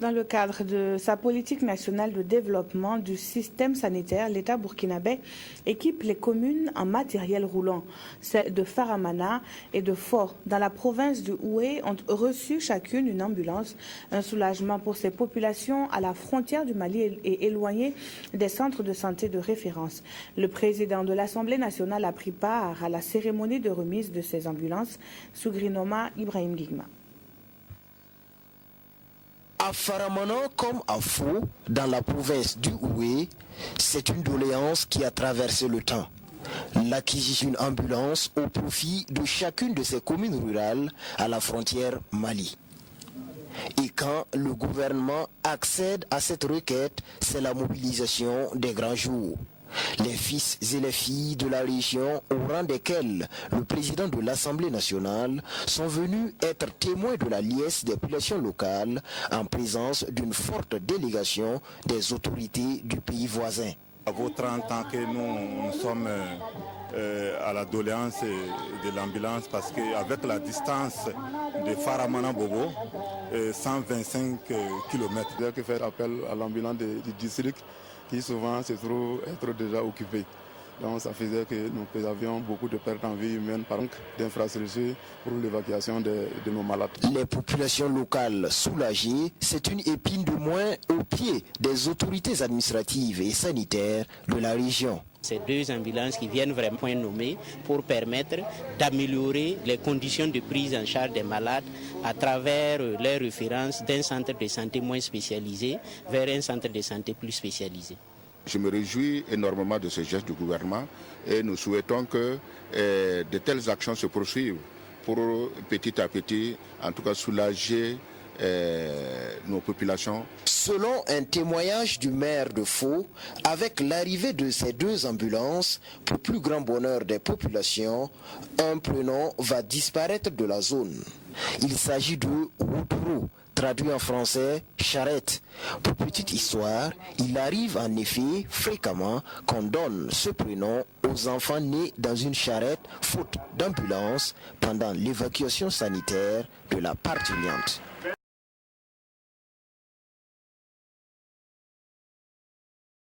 Dans le cadre de sa politique nationale de développement du système sanitaire, l'État burkinabé équipe les communes en matériel roulant. Celles de Faramana et de Fort, dans la province de Houé, ont reçu chacune une ambulance. Un soulagement pour ces populations à la frontière du Mali et éloignées des centres de santé de référence. Le président de l'Assemblée nationale a pris part à la cérémonie de remise de ces ambulances, Sougrinoma Ibrahim Guigma. À Faramana comme à Faux, dans la province du Houé, c'est une doléance qui a traversé le temps. L'acquisition d'une ambulance au profit de chacune de ces communes rurales à la frontière Mali. Et quand le gouvernement accède à cette requête, c'est la mobilisation des grands jours. Les fils et les filles de la région, au rang desquels le président de l'Assemblée nationale, sont venus être témoins de la liesse des populations locales en présence d'une forte délégation des autorités du pays voisin. Ça vaut 30 ans que nous sommes à la doléance de l'ambulance parce qu'avec la distance de Faramana Bobo, 125 km. Il y a que faire appel à l'ambulance du district qui souvent se trouve être déjà occupé. Donc ça faisait que nous avions beaucoup de pertes en vie humaine par manque d'infrastructures pour l'évacuation de nos malades. Les populations locales soulagées, c'est une épine de moins au pied des autorités administratives et sanitaires de la région. Ces deux ambulances qui viennent vraiment point nommé pour permettre d'améliorer les conditions de prise en charge des malades à travers les références d'un centre de santé moins spécialisé vers un centre de santé plus spécialisé. Je me réjouis énormément de ce geste du gouvernement et nous souhaitons que de telles actions se poursuivent pour petit à petit, en tout cas, soulager nos populations. Selon un témoignage du maire de Faux, avec l'arrivée de ces deux ambulances, pour plus grand bonheur des populations, un prénom va disparaître de la zone. Il s'agit de Woutoro, traduit en français charrette. Pour petite histoire, il arrive en effet fréquemment qu'on donne ce prénom aux enfants nés dans une charrette faute d'ambulance pendant l'évacuation sanitaire de la parturiente.